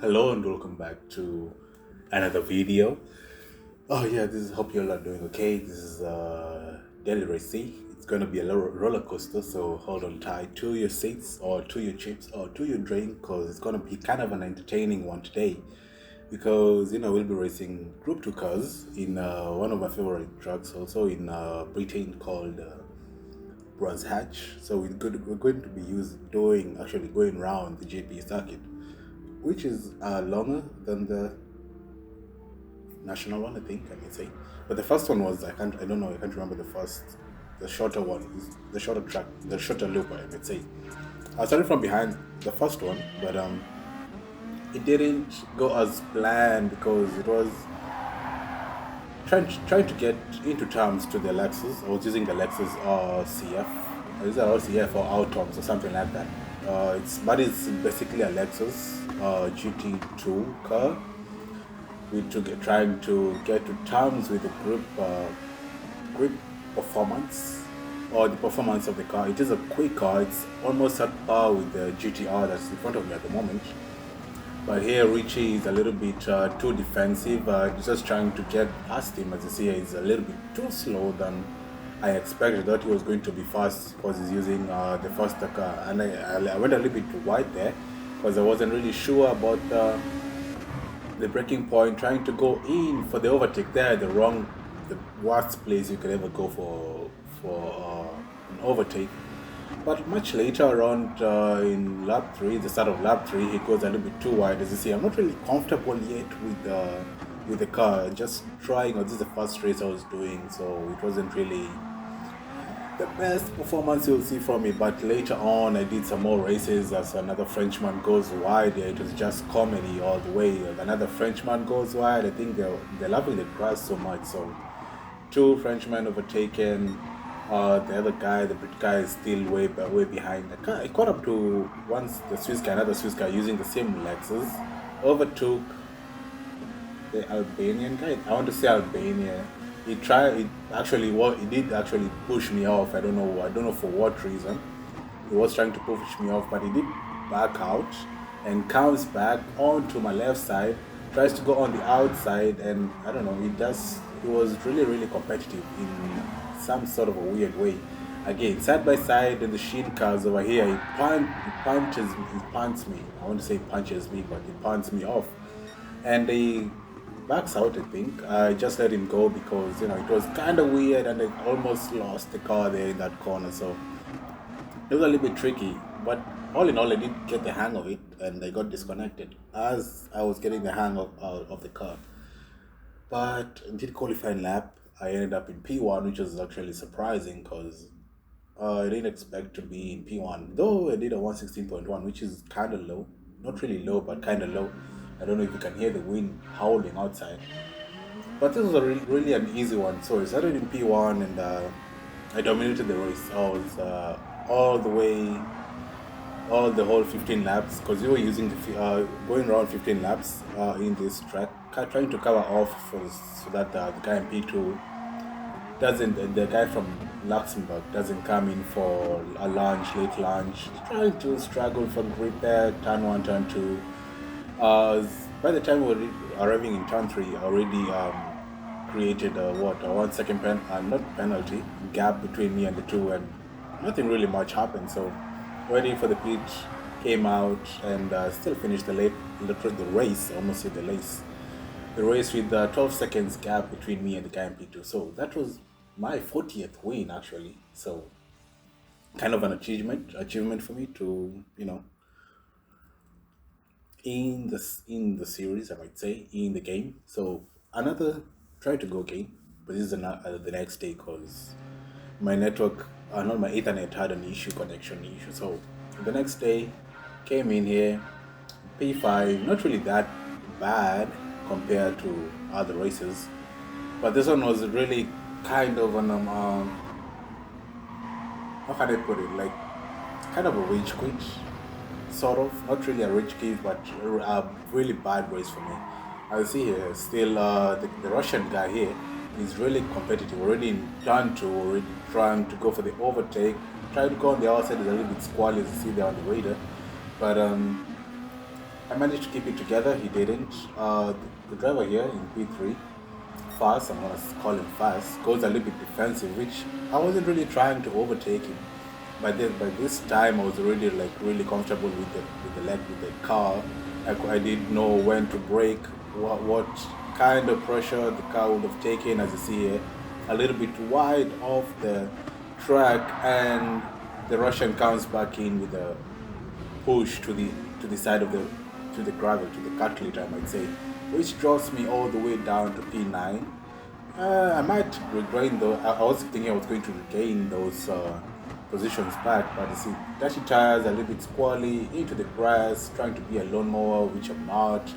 Hello and welcome back to another video. Oh yeah, this is hope you all are doing okay. This is Daily Racy. It's gonna be a roller coaster, so hold on tight to your seats or to your chips or to your drink, because it's gonna be kind of an entertaining one today. Because we'll be racing Group 2 cars in one of my favorite tracks, also in Britain called Bronze Hatch. So we're going to be doing actually going around the JP circuit, which is longer than the national one, I think I can say. But the first one was I don't know, I can't remember the shorter one, the shorter track, the shorter loop, I would say. I started from behind the first one, but it didn't go as planned because it was trying to get into terms to the Lexus. I was using the Lexus CF, is that CF or Automs or something like that. It's basically a Lexus GT2 car. Trying to get to terms with the grip performance or the performance of the car. It is a quick car. It's almost at par with the GTR that's in front of me at the moment. But here Richie is a little bit too defensive. Just trying to get past him. As you see, he's a little bit too slow than I expected. That he was going to be fast because he's using the faster car. And I went a little bit too wide there because I wasn't really sure about the breaking point, trying to go in for the overtake there, the worst place you could ever go for an overtake. But much later around in lap 3, the start of lap 3, it goes a little bit too wide. As you see, I'm not really comfortable yet with the car. Just trying, or this is the first race I was doing, so it wasn't really the best performance you'll see from me. But later on, I did some more races as another Frenchman goes wide. Yeah, it was just comedy all the way. Another Frenchman goes wide. I think they're loving the grass so much. So two Frenchmen overtaken. The other guy, the Brit guy, is still way behind. I caught up to another Swiss guy using the same Lexus. Overtook the Albanian guy. I want to say Albania. He did actually push me off. I don't know for what reason. He was trying to push me off, but he did back out and comes back onto my left side, tries to go on the outside, and I don't know, he was really competitive in some sort of a weird way. Again, side by side in the Sheen cars over here, he punts me. I want to say punches me, but he punts me off. And he backs out, I think. I just let him go because it was kind of weird, and I almost lost the car there in that corner. So it was a little bit tricky, but all in all, I did get the hang of it, and I got disconnected as I was getting the hang of the car. But in the qualifying lap, I ended up in P1, which was actually surprising because I didn't expect to be in P1, though I did a 116.1, which is kind of low. Not really low, but kind of low. I don't know if you can hear the wind howling outside. But this was really an easy one. So I started in P1 and I dominated the race. I was all the whole 15 laps, because we were using going around 15 laps in this track, trying to cover off so that the guy in P2 the guy from Luxembourg doesn't come in for a late lunch, trying to struggle for grip there, turn one, turn two. By the time we were arriving in turn 3, I already created a 1 second not penalty gap between me and the two, and nothing really much happened. So waiting for the pit, came out and still finished the race, almost hit the race with 12 seconds gap between me and the guy in P2. So that was my 40th win actually. So kind of an achievement for me to in the series, I might say, in the game. So another try to go game, but this is the next day because my network, not my Ethernet, had an connection issue. So the next day, came in here, P5, not really that bad compared to other races, but this one was really kind of an how can I put it, like kind of a rage quit, sort of. Not really a rich kid, but a really bad race for me. I see here still the Russian guy here is really competitive. Already in turn two, already trying to go for the overtake. Trying to go on the outside is a little bit squally, as you see there on the radar. But I managed to keep it together. He didn't. The driver here in P3, Fast, I'm gonna call him Fast, goes a little bit defensive, which I wasn't really trying to overtake him. By this time, I was already like really comfortable with the car. I didn't know when to brake, what kind of pressure the car would have taken, as you see here, a little bit wide off the track, and the Russian comes back in with a push to the side of the gravel, to the cut liter, I might say, which drops me all the way down to P9. I might regain though. I was thinking I was going to regain those positions back, but you see, dirty tires, a little bit squally into the grass, trying to be a lawnmower, which I'm not.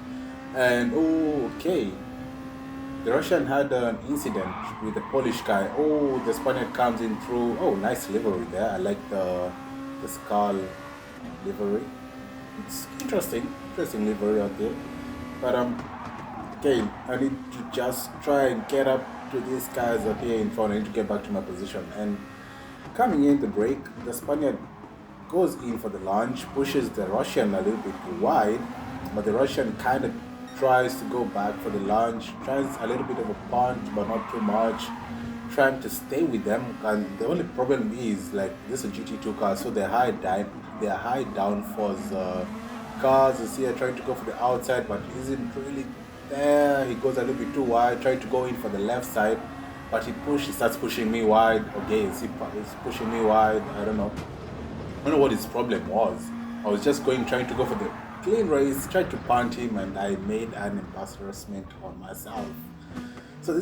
And oh, okay, the Russian had an incident with the Polish guy. Oh, the Spaniard comes in through. Oh, nice livery there. I like the skull livery. It's interesting livery out there. But again, I need to just try and get up to these guys up here in front. I need to get back to my position. And coming in the break, the Spaniard goes in for the launch, pushes the Russian a little bit wide, but the Russian kind of tries to go back for the launch, tries a little bit of a punch, but not too much, trying to stay with them. And the only problem is, like, this is a GT2 car, so they're high downforce cars. You see, are trying to go for the outside, but isn't really there. He goes a little bit too wide, trying to go in for the left side, but he starts pushing me wide. Okay, he's pushing me wide. I don't know what his problem was. I was just trying to go for the clean race, tried to punt him, and I made an embarrassment on myself. So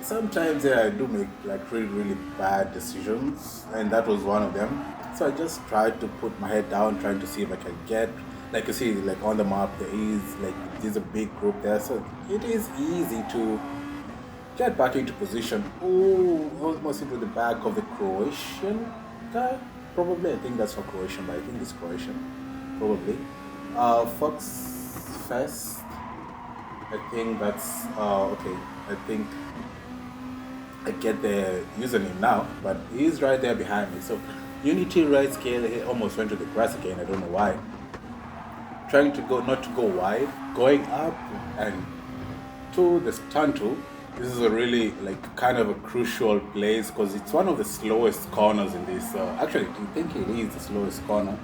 sometimes I do make like really bad decisions, and that was one of them. So I just tried to put my head down, trying to see if I can get, like you see, like on the map, there's a big group there, so it is easy to get back into position. Oh, almost into the back of the Croatian guy. Probably, I think that's for Croatian, but I think it's Croatian. Probably. Fox Fest. I think that's okay. I think I get the username now, but he's right there behind me. So Unity right scale, he almost went to the grass again. I don't know why. Trying to go, not to go wide, going up and to the turn two. This is a really like kind of a crucial place because it's one of the slowest corners in this. Actually, I think it is the slowest corner,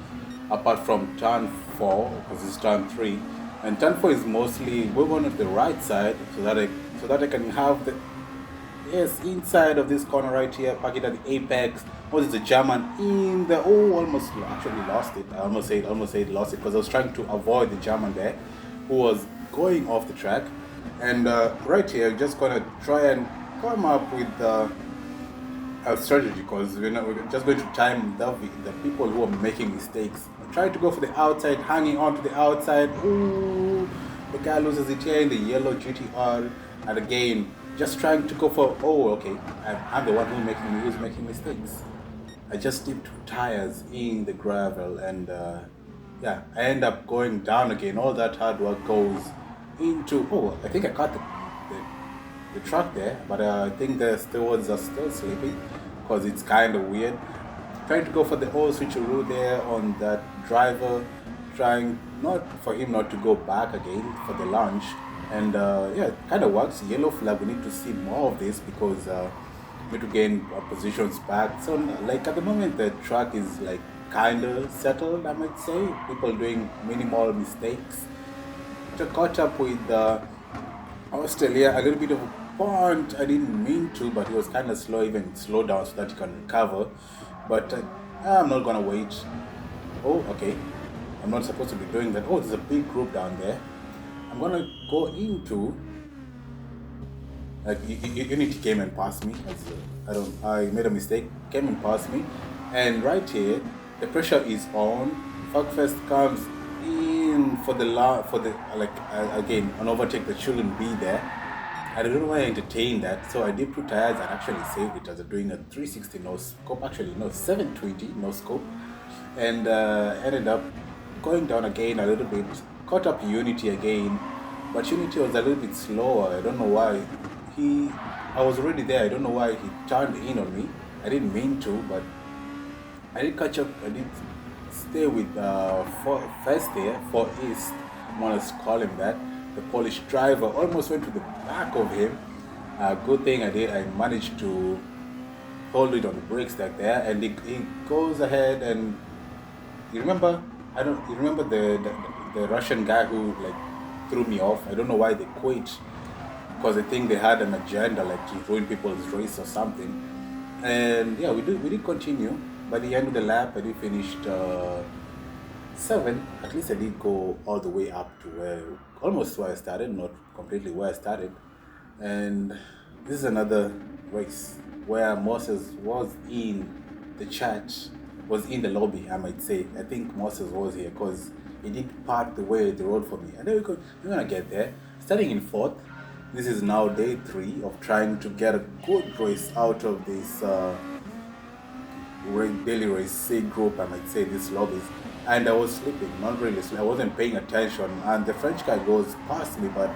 apart from turn 4, because it's turn 3. And turn 4 is mostly we're on the right side, so that I can have the inside of this corner right here, park it at the apex. What is the German in the almost actually lost it. I almost said lost it because I was trying to avoid the German there, who was going off the track. And right here, just gonna try and come up with a strategy because we're just going to time the people who are making mistakes. Try to go for the outside, hanging on to the outside. Ooh, the guy loses it here in the yellow GTR, and again, just trying to go for. Oh, okay, I'm the one who's making mistakes. I just dipped 2 tires in the gravel, and I end up going down again. All that hard work goes into. Oh, I think I caught the truck there, but I think the stewards are still sleeping because it's kind of weird. Trying to go for the whole switcheroo there on that driver, trying not for him not to go back again for the launch, and it kind of works. Yellow flag. We need to see more of this because we need to gain our positions back. So like at the moment the track is like kind of settled, I might say. People doing minimal mistakes. Caught up with Australia, a little bit of a punt. I didn't mean to, but he was kind of slow, even slow down so that he can recover. But I'm not gonna wait. Oh, okay. I'm not supposed to be doing that. Oh, there's a big group down there. I'm gonna go into. Like Unity came and passed me. I made a mistake. Came and passed me, and right here, the pressure is on. Fugfest comes in for the again an overtake that shouldn't be there. I don't know why I entertained that, so I did 2 tires and actually saved it as doing a 360 no scope, actually no 720 no scope, and ended up going down again a little bit, caught up Unity again, but Unity was a little bit slower. I don't know why. I was already there. I don't know why he turned in on me. I didn't mean to, but I did catch up. I did stay with first there for East, want to call him that. The Polish driver almost went to the back of him. Good thing I did. I managed to hold it on the brakes back there, and he goes ahead and you remember. I don't. You remember the Russian guy who like threw me off? I don't know why they quit because I think they had an agenda like to ruin people's race or something. And yeah, we did continue. By the end of the lap, I did finished seven. At least I did go all the way up to where almost where I started, not completely where I started. And this is another race where Moses was in the church, was in the lobby, I might say. I think Moses was here because he did part the way the road for me. And then we're gonna get there. Starting in fourth, this is now day three of trying to get a good race out of this daily race C group, I might say, these lobbies. And I was sleeping, not really sleeping. I wasn't paying attention. And the French guy goes past me, but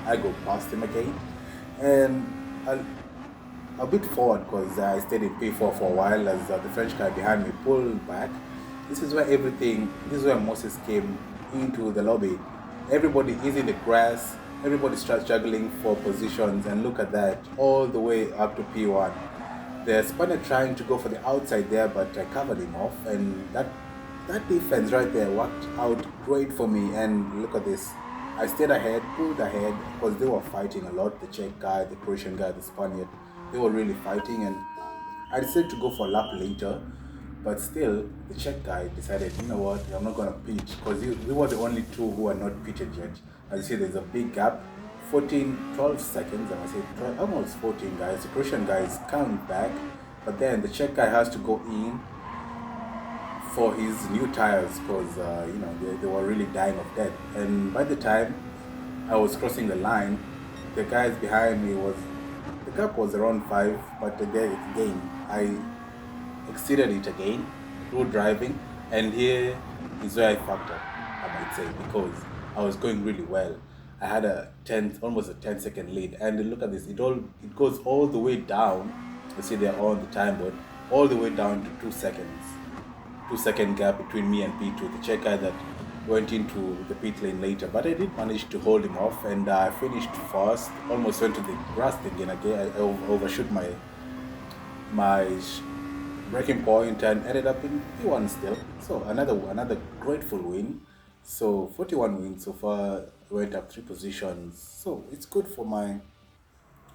I go past him again. And a bit forward because I stayed in P4 for a while as the French guy behind me pulled back. This is where Moses came into the lobby. Everybody is in the grass, everybody starts juggling for positions, and look at that, all the way up to P1. The Spaniard trying to go for the outside there, but I covered him off, and that defense right there worked out great for me. And look at this. I stayed ahead, pulled ahead, because they were fighting a lot. The Czech guy, the Croatian guy, the Spaniard, they were really fighting. And I decided to go for a lap later, but still, the Czech guy decided, you know what, I'm not going to pitch, because we were the only two who are not pitted yet. As you see, there's a big gap, 12 seconds, I must say, almost 14 guys. The Croatian guy is coming back, but then the Czech guy has to go in for his new tires because they were really dying of death. And by the time I was crossing the line, the guys behind me the gap was around 5, but again I exceeded it again through driving, and here is where I fucked up, I might say, because I was going really well. I had almost a 10-second lead, and look at this, it goes all the way down. You see they're on the time board, all the way down to 2 seconds. 2-second gap between me and P2, the Czech guy that went into the pit lane later. But I did manage to hold him off, and I finished first. Almost went to the grass again. I overshoot my breaking point and ended up in P1 still. So another grateful win. So 41 wins so far. Went up 3 positions. So it's good for my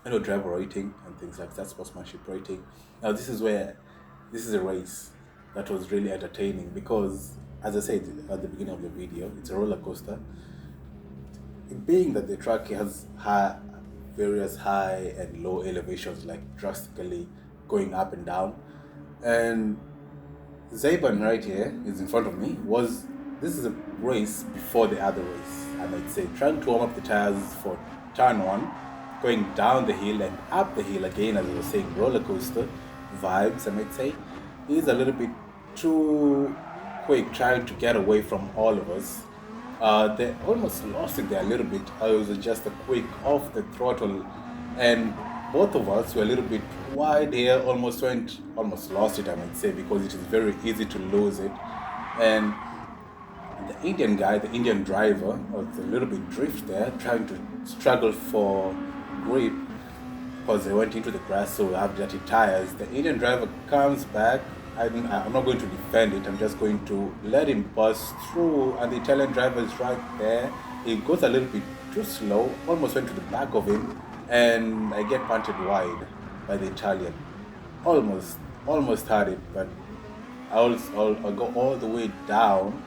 driver rating and things like that, sportsmanship rating. Now this is a race that was really entertaining because, as I said at the beginning of the video, it's a roller coaster. Being that the track has various high and low elevations, like drastically going up and down, and Zaban right here is in front of me. This is a race before the other race, I might say, trying to warm up the tires for turn 1, going down the hill and up the hill again, as I was saying, roller coaster vibes, I might say. He's a little bit too quick trying to get away from all of us. They almost lost it there a little bit. I was just a quick off the throttle, and both of us were a little bit wide here, almost lost it, I might say, because it is very easy to lose it. And the Indian driver, was a little bit drift there, trying to struggle for grip because they went into the grass, so we have dirty tires. The Indian driver comes back. I'm not going to defend it. I'm just going to let him pass through, and the Italian driver is right there. He goes a little bit too slow, almost went to the back of him, and I get punted wide by the Italian. Almost had it, but I'll go all the way down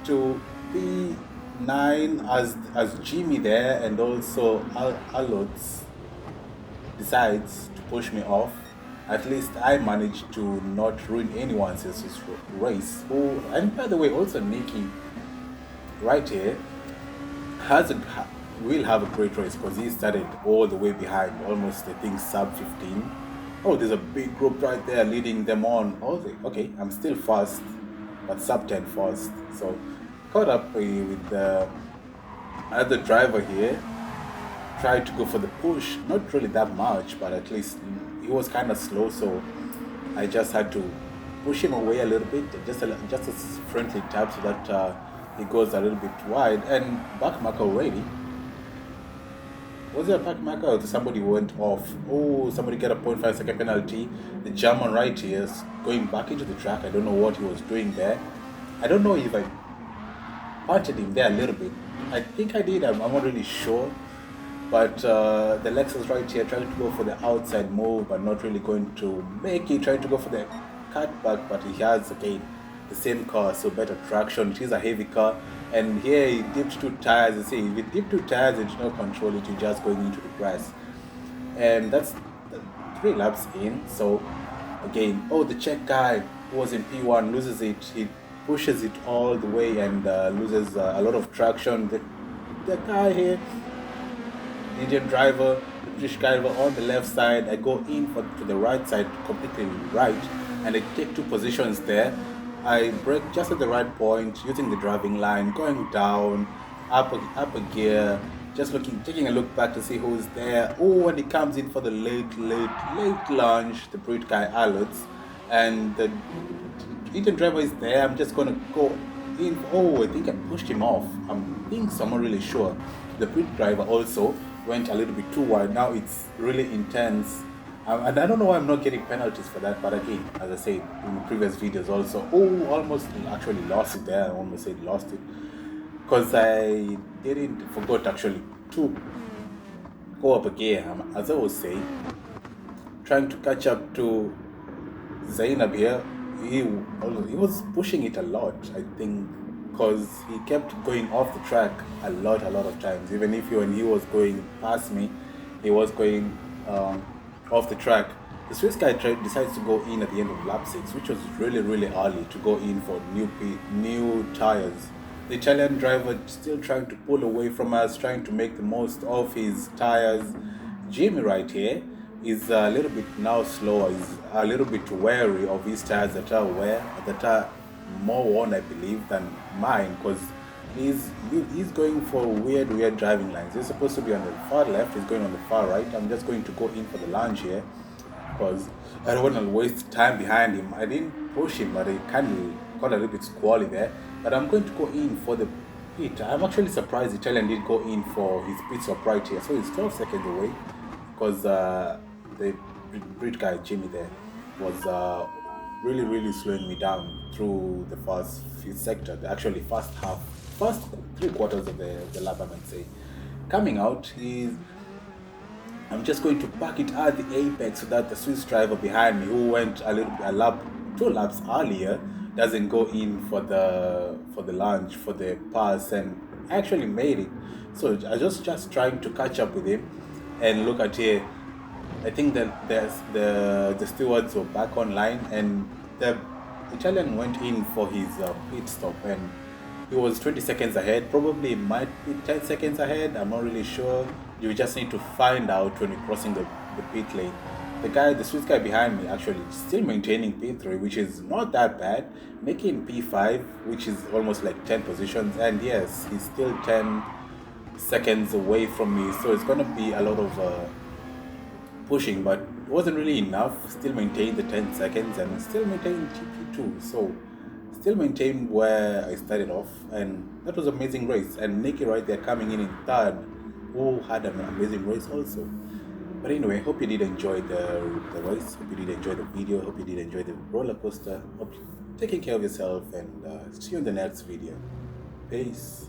to P9 as Jimmy there, and also Alotz decides to push me off. At least I managed to not ruin anyone else's race. Oh, and by the way, also Nicky right here will have a great race because he started all the way behind, almost I think sub 15. Oh, there's a big group right there leading them on. Okay, I'm still fast, but sub 10 fast. So caught up with the other driver here. Tried to go for the push, not really that much, but at least he was kind of slow, so I just had to push him away a little bit, just a friendly tap so that he goes a little bit wide and back marker already. Was there a back marker or somebody went off? Oh, somebody get a 0.5 second penalty. The German right here is going back into the track. I don't know what he was doing there. I don't know if I punted him there a little bit. I think I did. I'm not really sure. But the Lexus right here trying to go for the outside move, but not really going to make it. Trying to go for the cutback, but he has again the same car, so better traction. It is a heavy car, and here he dipped 2 tires. You see, if you dip 2 tires, it's no control. It, you're just going into the grass, and that's 3 laps in. So again, oh, the Czech guy who was in P1 loses it. He pushes it all the way and loses a lot of traction. The guy here, Indian driver, the British driver on the left side. I go in to the right side, completely right, and I take 2 positions there. I brake just at the right point, using the driving line, going down, up a gear, just taking a look back to see who's there. Oh, and he comes in for the late lunge, the Brit guy alerts, and the Indian driver is there. I'm just gonna go in. Oh, I think I pushed him off. I'm not really sure. The Brit driver also went a little bit too wide. Now it's really intense. And I don't know why I'm not getting penalties for that, but again, as I said in the previous videos also, almost actually lost it there. I almost said lost it because I forgot actually to go up again. As I was saying, trying to catch up to Zainab here, he was pushing it a lot, I think, because he kept going off the track a lot of times. Even if when he was going past me, he was going off the track. The Swiss guy decides to go in at the end of lap 6, which was really early to go in for new tires. The Italian driver still trying to pull away from us, trying to make the most of his tires. Jimmy right here is a little bit now slower, is a little bit wary of his tires that are more worn, I believe, than mine, because he's going for weird driving lines. He's supposed to be on the far left, he's going on the far right. I'm just going to go in for the lunge here because I don't want to waste time behind him. I didn't push him, but I kind of got a little bit squally there. But I'm going to go in for the pit. I'm actually surprised the Italian did go in for his pit stop right here. So he's 12 seconds away because the Brit guy Jimmy there was really slowing me down through the first sector, actually first 3/4 of the lap, I might say. Coming out, I'm just going to park it at the apex so that the Swiss driver behind me, who went 2 laps earlier, doesn't go in for the launch, for the pass, and actually made it. So I was just trying to catch up with him, and look at here. I think that the stewards were back online, and the Italian went in for his pit stop, and he was 20 seconds ahead. Probably might be 10 seconds ahead. I'm not really sure. You just need to find out when you're crossing the pit lane. The Swiss guy behind me, actually still maintaining P3, which is not that bad, making P5, which is almost like 10 positions. And yes, he's still 10 seconds away from me, so it's gonna be a lot of pushing, but it wasn't really enough. Still maintained the 10 seconds and still maintained GP2, so still maintained where I started off, and that was an amazing race. And Nicky right there coming in third, who had an amazing race also. But anyway, hope you did enjoy the race, hope you did enjoy the video, hope you did enjoy the roller coaster. Hope you're taking care of yourself, and see you in the next video. Peace.